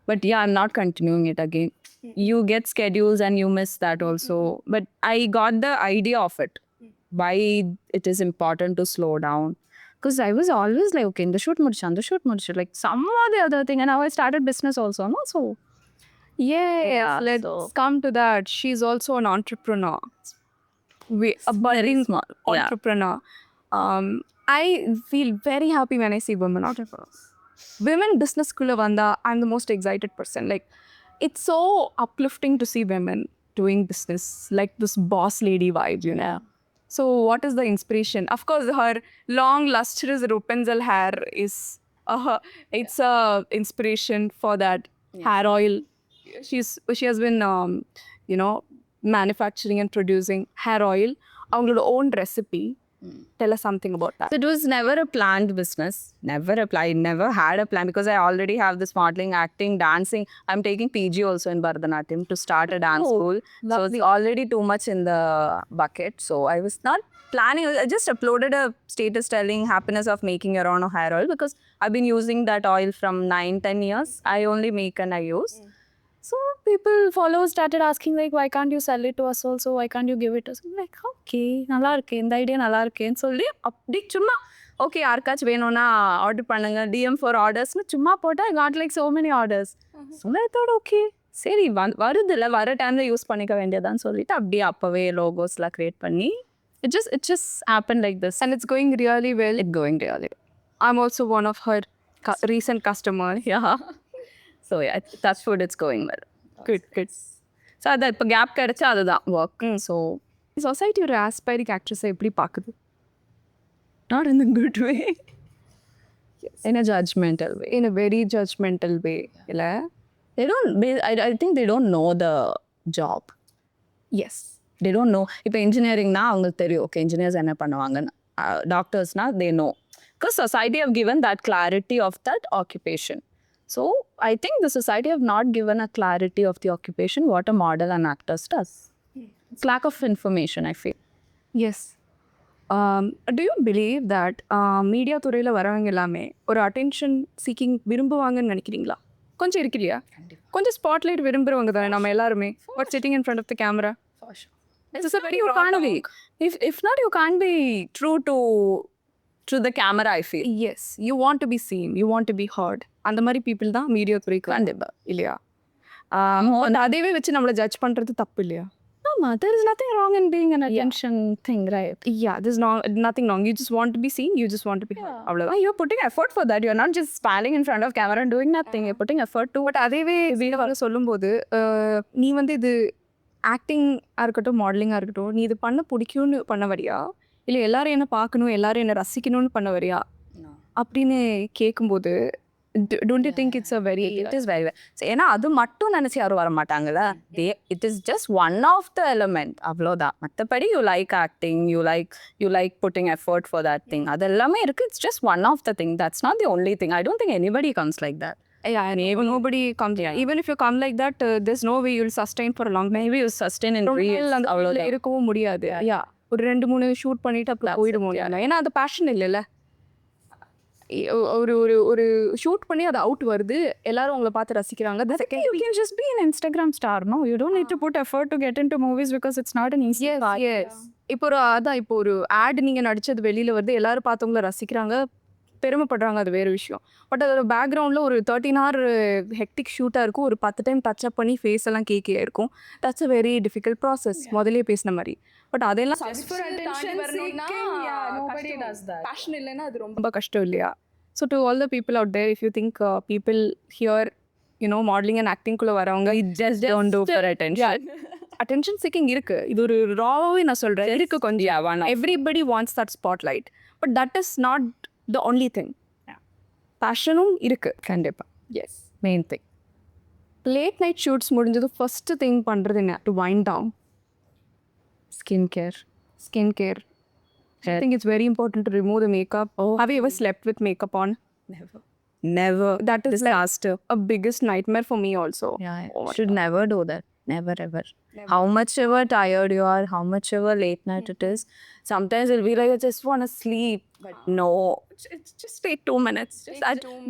But yeah, I'm not continuing it again. You get schedules and you miss that also. But I got the idea of it. Why it is important to slow down. Because I was always like, okay, in the shoot mudichu, like some or the other thing. And now I started business also, no? So, Yeah, let's so- come to that. She's also an entrepreneur. A budding small. Yeah. entrepreneur. I feel very happy when I see women entrepreneurs. Women business kulla vanda, I'm the most excited person. Like, it's so uplifting to see women doing business, like this boss lady vibe, you know. Yeah. So, what is the inspiration? Of course, her long, lustrous Rapunzel hair is it's a inspiration for that hair oil. She has been manufacturing and producing hair oil. Avangaloda own recipe. Tell us something about that. So it was never a planned business. Never had a plan because I already have this modeling, acting, dancing. I'm taking PG also in Bharatanatyam to start a dance school. So it's already too much in the bucket. So I was not planning. I just uploaded a status telling happiness of making your own hair oil because I've been using that oil from 9-10 years. I only make and I use. So followers started asking like, why can't you sell it to us also? Why can't you give it to us? I'm like, okay, நல்லா இருக்கு இந்த idea நல்லா இருக்கேன்னு சொல்லி அப்படி சும்மா okay யாருக்காச்சும் வேணும்னா ஆர்டர் பண்ணுங்க DM for ஆர்டர்ஸ்னு சும்மா போட்டால் I got like so many orders. So I thought okay சரி வருதுல்ல வர டைம்ல யூஸ் பண்ணிக்க வேண்டியதான்னு சொல்லிட்டு அப்படியே அப்பவே லோகோஸ்லாம் கிரியேட் பண்ணி it just happened like this. And it's going really well. It's going really well. I'm also one of her recent customers. Yeah. So yeah, touch wood, it's going well. Good. So அதான் இப்போ gap கிடைச்சா அதுதான் work. So society ஒரு aspiring ஆக்ட்ரஸை எப்படி பார்க்குது? not in a good way. In a judgmental way. In a very judgmental way. இல்லை? I think they don't know the job. Yes. They don't know. இப்போ இன்ஜினியரிங்னா அவங்களுக்கு தெரியும் ஓகே இன்ஜினியர்ஸ் என்ன பண்ணுவாங்கன்னு. டாக்டர்ஸ்னா they know. Because society have given that clarity of that occupation. So I think the society have not given a clarity of the occupation what a model and actress does. It's lack of information, I feel. Yes. Do you believe that media துறையில் வரவங்க எல்லாமே ஒரு attention seeking விரும்புவாங்கன்னு நினைக்கிறீங்களா? கொஞ்சம் இருக்கு இல்லையா? கொஞ்சம் spotlight விரும்புகிறவங்க தானே நம்ம எல்லாருமே. But sitting in front of the camera. For sure. It's a very You can't be. If not, you can't be true to the camera, I feel. Yes. You want to be seen. You want to be heard. அந்த மாதிரி people தான் media துறைக்கு கண்டிப்பா. இல்லையா? அதையவே வச்சு நம்மளை judge பண்ணுறது தப்பு இல்லையா? ஆமா, there is nothing wrong in being an attention thing, right? Yeah, there's nothing wrong. You just want to be seen. You just want to be heard. அவ்வளோதான். You're putting effort for that. You're not just standing in front of camera and doing nothing. You're putting effort to. But அதேவே வீடியோவில் சொல்லும்போது நீ வந்து இது ஆக்டிங்காக இருக்கட்டும் மாடலிங்காக இருக்கட்டும் நீ இது பண்ண பிடிக்கும்னு பண்ண வரியா இல்லை எல்லாரும் என்ன பார்க்கணும் எல்லாரும் என்ன ரசிக்கணும்னு பண்ண வரியா அப்படின்னு கேட்கும்போது don't you think it's a very It is very well. ஏன்னா அது மட்டும் நினச்சி யாரும் வர மாட்டாங்கல்ல. It is just one of the element. அவ்வளோதான். மற்றபடி you like acting, you like putting effort for that thing. அது எல்லாமே இருக்கு. It's just one of the thing. That's not the only thing. I don't think anybody comes like that. Yeah, and even nobody comes. Yeah. Even if you come like that, there's no way you'll sustain for a long time. Maybe you sustain in reels. அவ்வளோதான் இருக்கவும் முடியாது. Yeah, ஒரு 2-3 shoot பண்ணிட்டு அப்புறம் போயிடுவோம். ஏன்னா அது fashion இல்லைல்ல. ஒரு ஒரு ஒரு ஷூட் பண்ணி அது அவுட் வருது எல்லாரும் உங்களை பார்த்து ரசிக்கிறாங்க. You can just be an Instagram star, no? You don't need to put effort to get into movies because it's not an easy part. Yes. இப்போ ஒரு ஆட் நீங்கள் நடிச்சது வெளியில் வருது எல்லாரும் பார்த்தவங்கள ரசிக்கிறாங்க பெருமைப்படுறாங்க அது வேறு விஷயம். பட் அதோட பேக்ரவுண்டில் ஒரு 13 hour ஹெக்டிக் ஷூட்டாக இருக்கும். ஒரு 10 டைம் டச் அப் பண்ணி ஃபேஸ் எல்லாம் கேக்கே இருக்கும். That's a very difficult process. முதலே பேசின மாதிரி. பட் அதெல்லாம் பேஷன் இல்லைன்னா அது ரொம்ப கஷ்டம் இல்லையா? So to all the people out there if you think people here modelling and ஆக்டிங்குள்ளே வரவங்க Just don't do for attention. Attention seeking இருக்கு. இது ஒரு ராவே நான் சொல்கிறேன் இருக்கு கொஞ்சம். Everybody wants that spotlight but that is not the only thing. பேஷனும் இருக்கு கண்டிப்பா. Yes main thing. Late night shoots முடிஞ்சது ஃபர்ஸ்ட் திங் பண்ணுறது என்ன? To wind down. Skin care. I think it's very important to remove the makeup. Have you ever slept with makeup on? Never. That is like a biggest nightmare for me also. Should never do that. Never ever. How much ever tired you are, how much ever late night it is, sometimes it'll be like I just want to sleep, but no, it's just take 2 minutes.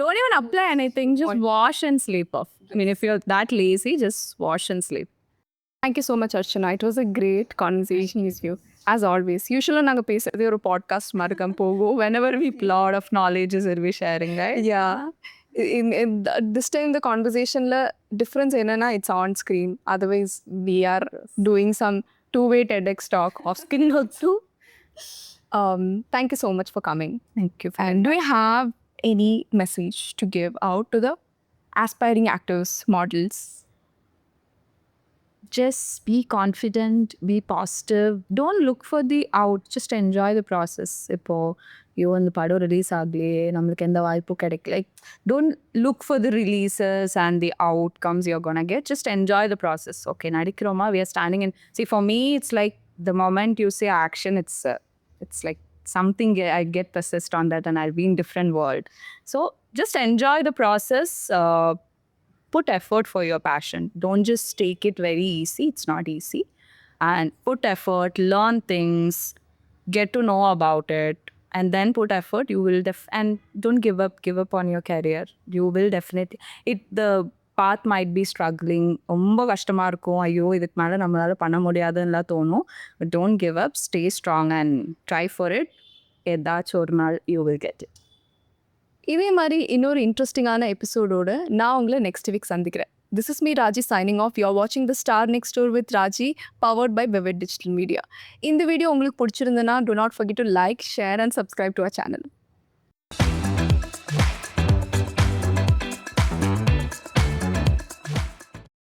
Don't even apply anything, just wash and sleep off. I mean, if you're that lazy, just wash and sleep. Thank you so much, Archana. It was a great conversation with you. as always, யூஸ்வலாக நாங்கள் பேசுகிறதே ஒரு podcast மாதிரி தான் போகும். Whenever we lot of knowledge is will be sharing, right? yeah. This time the conversation la difference enna it's on screen, otherwise we are doing some two-way TEDx talk off screen also. Thank you so much for coming. Thank you. And do you have any message to give out to the aspiring actors, models? Just be confident, be positive. Don't look for the out. Just enjoy the process. Ipo you and the pado release agli namakku endha vaaipu kedikla. Like don't look for the releases and the outcomes you're gonna get. Just enjoy the process. Okay, nadikroma, we are standing in. See, for me, it's like the moment you say action, it's like something I get possessed on that, and I'll be in different world. So just enjoy the process. Put effort for your passion. Don't just take it very easy. It's not easy. And put effort, learn things, get to know about it, and then put effort. You will and don't give up on your career. You will definitely the path might be struggling. ரொம்ப கஷ்டமா இருக்கும். ஐயோ இதுக்கு மேலே நம்மளால பண்ண முடியாதுன்னுலாம் தோணும். But don't give up. Stay strong and try for it. ஏதாச்சும் ஒரு நாள் you will get it. இதே மாதிரி இன்னொரு இன்ட்ரெஸ்டிங்கான எபிசோடோட நான் உங்களை நெக்ஸ்ட் வீக் சந்திக்கிறேன். This is me, Raji, signing off. You're watching The Star Next Door with Raji, powered by Vivid Digital Media. இந்த வீடியோ உங்களுக்கு பிடிச்சிருந்தனா do not forget to like, share and subscribe to our channel.